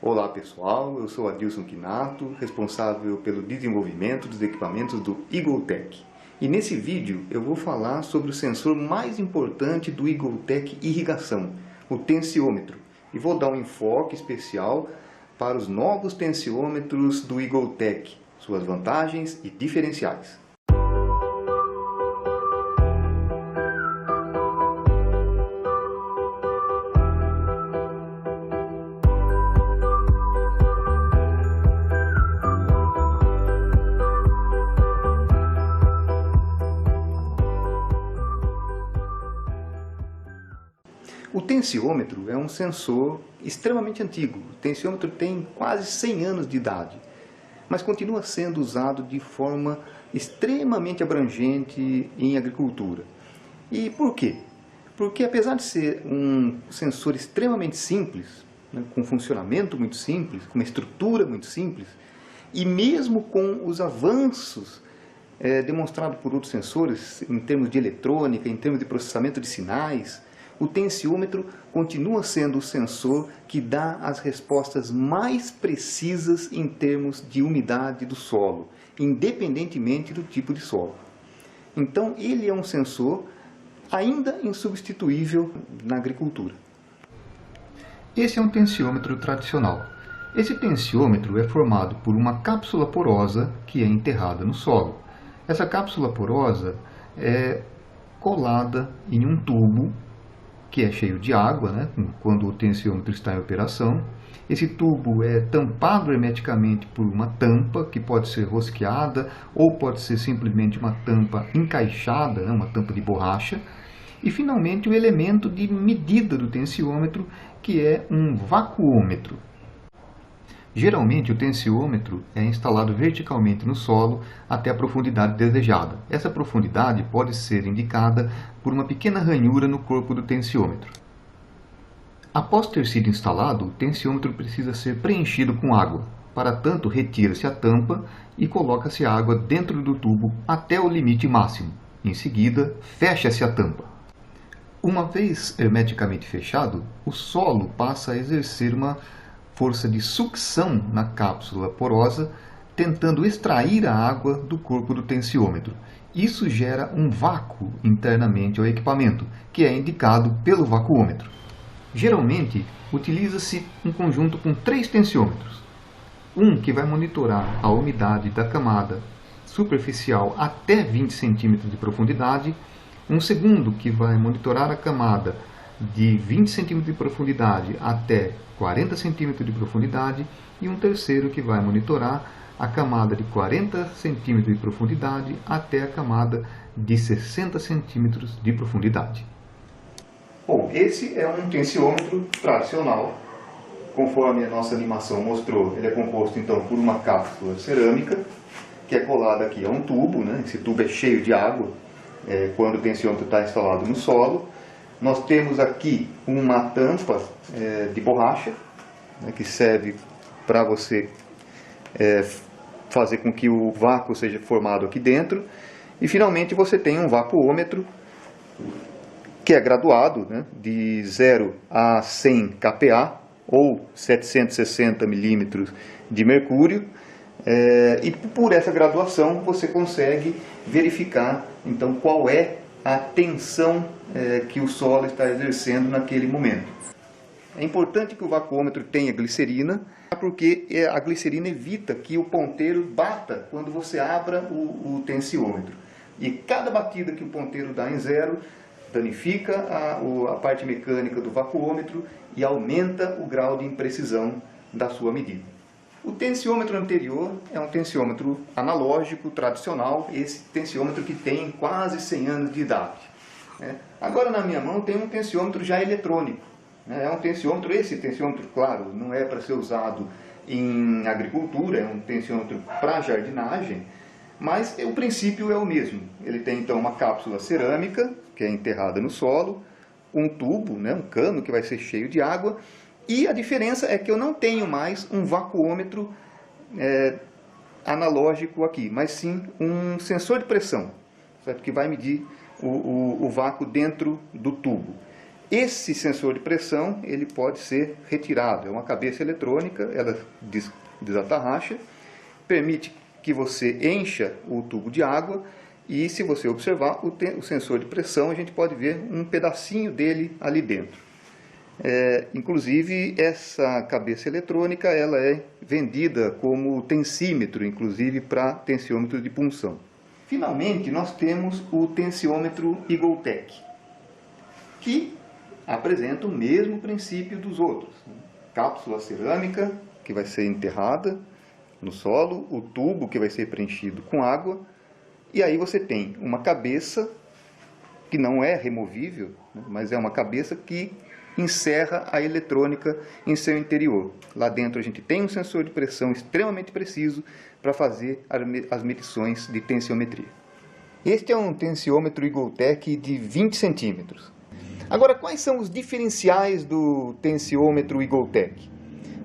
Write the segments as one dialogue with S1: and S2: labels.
S1: Olá pessoal, eu sou Adilson Quinato, responsável pelo desenvolvimento dos equipamentos do EagleTech. E nesse vídeo eu vou falar sobre o sensor mais importante do EagleTech Irrigação, o tensiômetro. E vou dar um enfoque especial para os novos tensiômetros do EagleTech, suas vantagens e diferenciais. O tensiômetro é um sensor extremamente antigo. O tensiômetro tem quase 100 anos de idade, mas continua sendo usado de forma extremamente abrangente em agricultura. E por quê? Porque apesar de ser um sensor extremamente simples, né, com funcionamento muito simples, com uma estrutura muito simples, e mesmo com os avanços demonstrados por outros sensores em termos de eletrônica, em termos de processamento de sinais, o tensiômetro continua sendo o sensor que dá as respostas mais precisas em termos de umidade do solo, independentemente do tipo de solo. Então, ele é um sensor ainda insubstituível na agricultura. Esse é um tensiômetro tradicional. Esse tensiômetro é formado por uma cápsula porosa que é enterrada no solo. Essa cápsula porosa é colada em um tubo que é cheio de água, né, quando o tensiômetro está em operação. Esse tubo é tampado hermeticamente por uma tampa, que pode ser rosqueada ou pode ser simplesmente uma tampa encaixada, né, uma tampa de borracha. E finalmente o elemento de medida do tensiômetro, que é um vacuômetro. Geralmente o tensiômetro é instalado verticalmente no solo até a profundidade desejada. Essa profundidade pode ser indicada por uma pequena ranhura no corpo do tensiômetro. Após ter sido instalado, o tensiômetro precisa ser preenchido com água. Para tanto, retira-se a tampa e coloca-se água dentro do tubo até o limite máximo. Em seguida, fecha-se a tampa. Uma vez hermeticamente fechado, o solo passa a exercer uma força de sucção na cápsula porosa, tentando extrair a água do corpo do tensiômetro. Isso gera um vácuo internamente ao equipamento, que é indicado pelo vacuômetro. Geralmente, utiliza-se um conjunto com 3 tensiômetros. Um que vai monitorar a umidade da camada superficial até 20 cm de profundidade, um segundo que vai monitorar a camada de 20 cm de profundidade até 40 cm de profundidade e um terceiro que vai monitorar a camada de 40 cm de profundidade até a camada de 60 cm de profundidade. Bom, esse é um tensiômetro tradicional. Conforme a nossa animação mostrou, ele é composto então por uma cápsula cerâmica que é colada aqui a um tubo, né? Esse tubo é cheio de água quando o tensiômetro está instalado no solo. Nós temos aqui uma tampa de borracha, né, que serve para você fazer com que o vácuo seja formado aqui dentro. E finalmente você tem um vacuômetro que é graduado, né, de 0 a 100 kPa ou 760 milímetros de mercúrio. E por essa graduação você consegue verificar então qual é a tensão que o solo está exercendo naquele momento. É importante que o vacuômetro tenha glicerina, porque a glicerina evita que o ponteiro bata quando você abra o tensiômetro. E cada batida que o ponteiro dá em zero danifica a parte mecânica do vacuômetro e aumenta o grau de imprecisão da sua medida. O tensiômetro anterior é um tensiômetro analógico, tradicional, esse tensiômetro que tem quase 100 anos de idade. Agora na minha mão tem um tensiômetro já eletrônico. É um tensiômetro, esse tensiômetro, claro, não é para ser usado em agricultura, é um tensiômetro para jardinagem, mas o princípio é o mesmo. Ele tem então uma cápsula cerâmica, que é enterrada no solo, um tubo, né, um cano que vai ser cheio de água, e a diferença é que eu não tenho mais um vacuômetro analógico aqui, mas sim um sensor de pressão, certo? Que vai medir o vácuo dentro do tubo. Esse sensor de pressão ele pode ser retirado. É uma cabeça eletrônica, ela desatarracha, permite que você encha o tubo de água e, se você observar o sensor de pressão, a gente pode ver um pedacinho dele ali dentro. Inclusive, essa cabeça eletrônica ela é vendida como tensímetro, inclusive para tensiômetro de punção. Finalmente, nós temos o tensiômetro Eagletech, que apresenta o mesmo princípio dos outros. Cápsula cerâmica, que vai ser enterrada no solo, o tubo que vai ser preenchido com água, e aí você tem uma cabeça que não é removível, mas é uma cabeça que encerra a eletrônica em seu interior. Lá dentro a gente tem um sensor de pressão extremamente preciso para fazer as medições de tensiometria. Este é um tensiômetro Eagletech de 20 centímetros. Agora, quais são os diferenciais do tensiômetro Eagletech?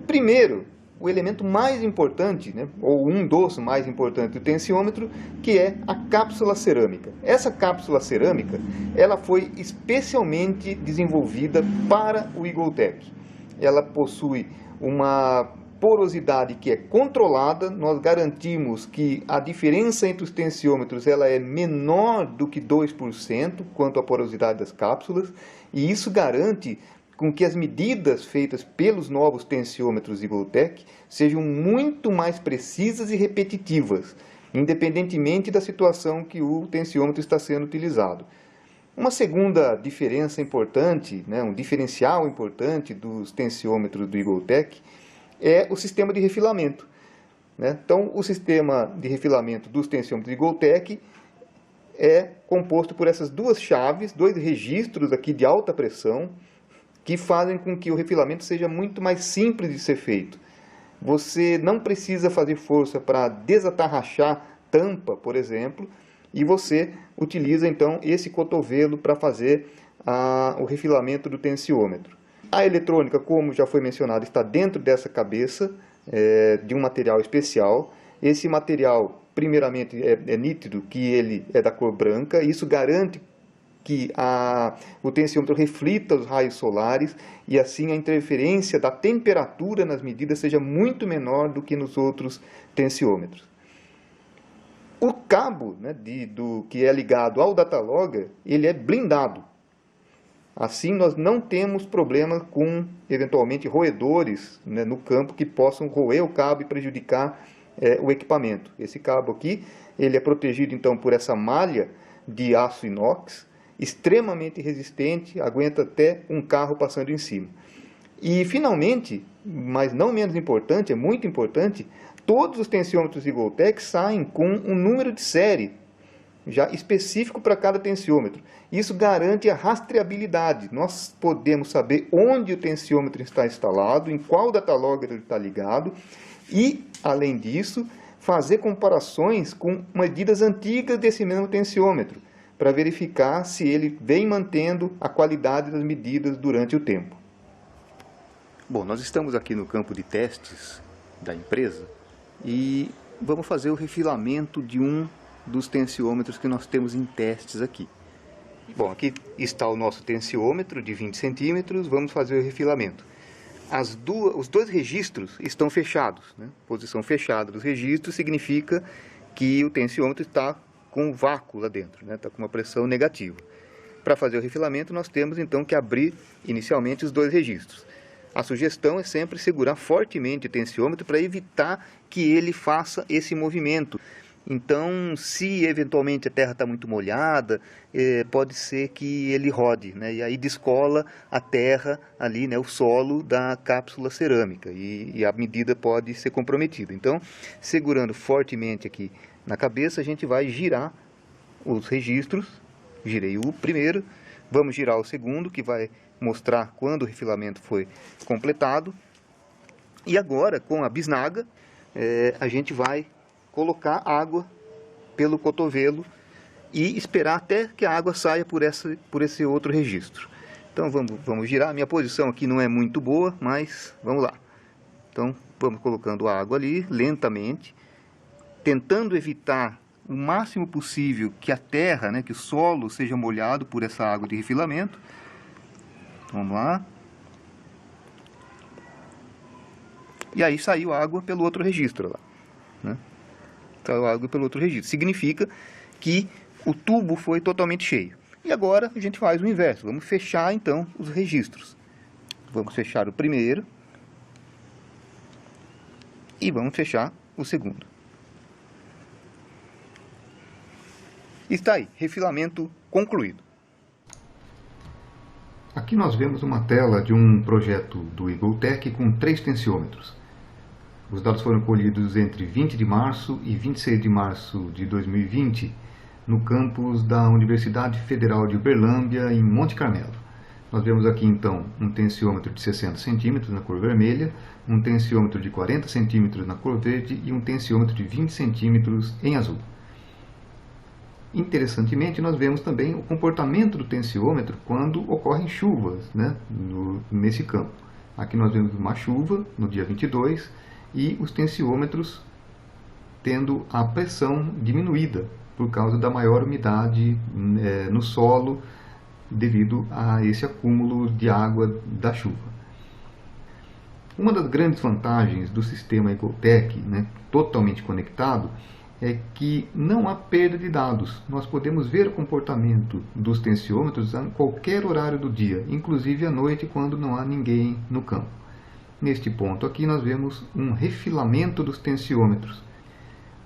S1: Primeiro, o elemento mais importante, ou um dos mais importantes do tensiômetro, que é a cápsula cerâmica. Essa cápsula cerâmica ela foi especialmente desenvolvida para o Eagletech. Ela possui uma porosidade que é controlada, nós garantimos que a diferença entre os tensiômetros ela é menor do que 2% quanto à porosidade das cápsulas, e isso garante com que as medidas feitas pelos novos tensiômetros Eagletech sejam muito mais precisas e repetitivas, independentemente da situação que o tensiômetro está sendo utilizado. Uma segunda diferença importante, um diferencial importante dos tensiômetros do Eagletech é o sistema de refilamento. Então, o sistema de refilamento dos tensiômetros Eagletech é composto por essas duas chaves, dois registros aqui de alta pressão, que fazem com que o refilamento seja muito mais simples de ser feito. Você não precisa fazer força para desatarrachar tampa, por exemplo, e você utiliza então esse cotovelo para fazer o refilamento do tensiômetro. A eletrônica, como já foi mencionado, está dentro dessa cabeça de um material especial. Esse material, primeiramente, é nítido, que ele é da cor branca. Isso garante que o tensiômetro reflita os raios solares e assim a interferência da temperatura nas medidas seja muito menor do que nos outros tensiômetros. O cabo que é ligado ao datalogger, ele é blindado. Assim nós não temos problema com, eventualmente, roedores no campo que possam roer o cabo e prejudicar o equipamento. Esse cabo aqui, ele é protegido então por essa malha de aço inox, extremamente resistente, aguenta até um carro passando em cima. E, finalmente, mas não menos importante, é muito importante, todos os tensiômetros Eagletech saem com um número de série, já específico para cada tensiômetro. Isso garante a rastreabilidade. Nós podemos saber onde o tensiômetro está instalado, em qual datalogger ele está ligado, e, além disso, fazer comparações com medidas antigas desse mesmo tensiômetro, para verificar se ele vem mantendo a qualidade das medidas durante o tempo. Bom, nós estamos aqui no campo de testes da empresa e vamos fazer o refilamento de um dos tensiômetros que nós temos em testes aqui. Bom, aqui está o nosso tensiômetro de 20 centímetros, vamos fazer o refilamento. Os dois registros estão fechados. Posição fechada dos registros significa que o tensiômetro está com vácuo lá dentro, está com uma pressão negativa. Para fazer o refilamento, nós temos então que abrir inicialmente os dois registros. A sugestão é sempre segurar fortemente o tensiômetro para evitar que ele faça esse movimento. Então, se eventualmente a terra está muito molhada, pode ser que ele rode, e aí descola a terra ali, o solo da cápsula cerâmica, e a medida pode ser comprometida. Então, segurando fortemente aqui na cabeça, a gente vai girar os registros. Girei o primeiro, vamos girar o segundo, que vai mostrar quando o refilamento foi completado. E agora, com a bisnaga, a gente vai colocar água pelo cotovelo e esperar até que a água saia por esse outro registro. Então vamos girar. Minha posição aqui não é muito boa, mas vamos lá. Então vamos colocando a água ali lentamente, tentando evitar o máximo possível que a terra, que o solo seja molhado por essa água de refilamento. Vamos lá. E aí saiu água pelo outro registro lá, né? Saiu água pelo outro registro. Significa que o tubo foi totalmente cheio. E agora a gente faz o inverso. Vamos fechar então os registros. Vamos fechar o primeiro. E vamos fechar o segundo. Está aí, refilamento concluído. Aqui nós vemos uma tela de um projeto do EagleTech com 3 tensiômetros. Os dados foram colhidos entre 20 de março e 26 de março de 2020 no campus da Universidade Federal de Uberlândia, em Monte Carmelo. Nós vemos aqui então um tensiômetro de 60 centímetros na cor vermelha, um tensiômetro de 40 centímetros na cor verde e um tensiômetro de 20 centímetros em azul. Interessantemente, nós vemos também o comportamento do tensiômetro quando ocorrem chuvas, né, nesse campo. Aqui nós vemos uma chuva no dia 22 e os tensiômetros tendo a pressão diminuída por causa da maior umidade no solo devido a esse acúmulo de água da chuva. Uma das grandes vantagens do sistema EagleTech, né, totalmente conectado, é que não há perda de dados. Nós podemos ver o comportamento dos tensiômetros a qualquer horário do dia, inclusive à noite, quando não há ninguém no campo. Neste ponto aqui nós vemos um refilamento dos tensiômetros.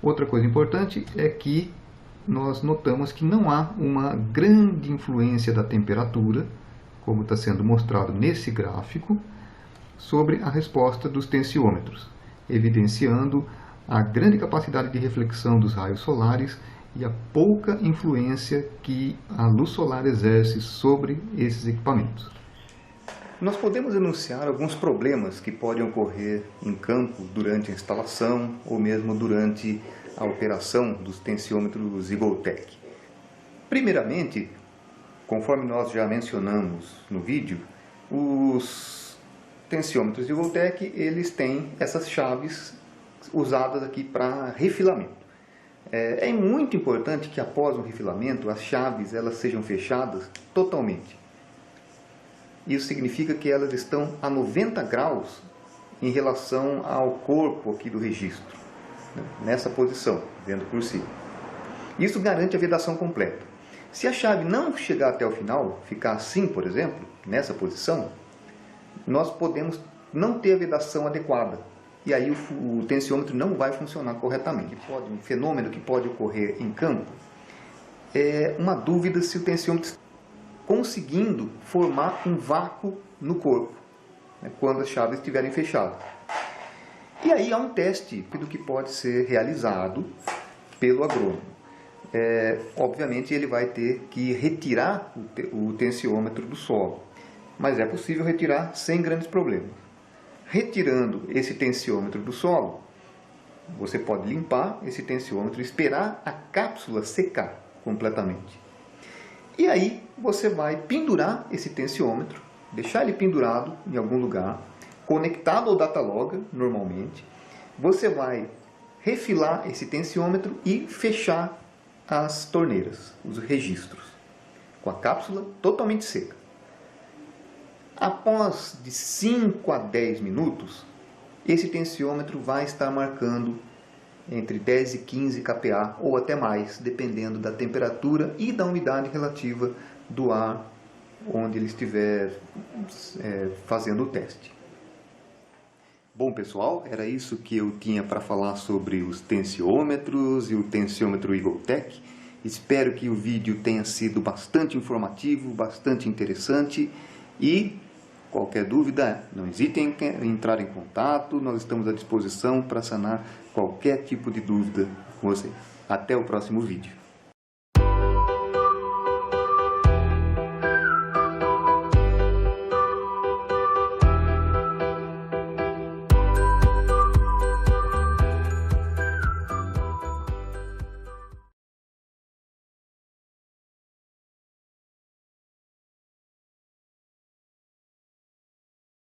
S1: Outra coisa importante é que nós notamos que não há uma grande influência da temperatura, como está sendo mostrado nesse gráfico, sobre a resposta dos tensiômetros, evidenciando a grande capacidade de reflexão dos raios solares e a pouca influência que a luz solar exerce sobre esses equipamentos. Nós podemos enunciar alguns problemas que podem ocorrer em campo durante a instalação ou mesmo durante a operação dos tensiômetros EagleTech. Primeiramente, conforme nós já mencionamos no vídeo, os tensiômetros EagleTech, eles têm essas chaves usadas aqui para refilamento. É muito importante que após o refilamento as chaves elas sejam fechadas totalmente. Isso significa que elas estão a 90 graus em relação ao corpo aqui do registro, né? Nessa posição, vendo por cima. Isso garante a vedação completa. Se a chave não chegar até o final, ficar assim, por exemplo, nessa posição, nós podemos não ter a vedação adequada. E aí o tensiômetro não vai funcionar corretamente. Um fenômeno que pode ocorrer em campo é uma dúvida se o tensiômetro está conseguindo formar um vácuo no corpo, né, quando as chaves estiverem fechadas. E aí há um teste do que pode ser realizado pelo agrônomo. Obviamente ele vai ter que retirar o tensiômetro do solo, mas é possível retirar sem grandes problemas. Retirando esse tensiômetro do solo, você pode limpar esse tensiômetro e esperar a cápsula secar completamente. E aí você vai pendurar esse tensiômetro, deixar ele pendurado em algum lugar, conectado ao datalogger normalmente. Você vai refilar esse tensiômetro e fechar as torneiras, os registros, com a cápsula totalmente seca. Após de 5 a 10 minutos, esse tensiômetro vai estar marcando entre 10 e 15 kPa ou até mais, dependendo da temperatura e da umidade relativa do ar onde ele estiver fazendo o teste. Bom pessoal, era isso que eu tinha para falar sobre os tensiômetros e o tensiômetro EagleTech. Espero que o vídeo tenha sido bastante informativo, bastante interessante e qualquer dúvida, não hesitem em entrar em contato, nós estamos à disposição para sanar qualquer tipo de dúvida com você. Até o próximo vídeo.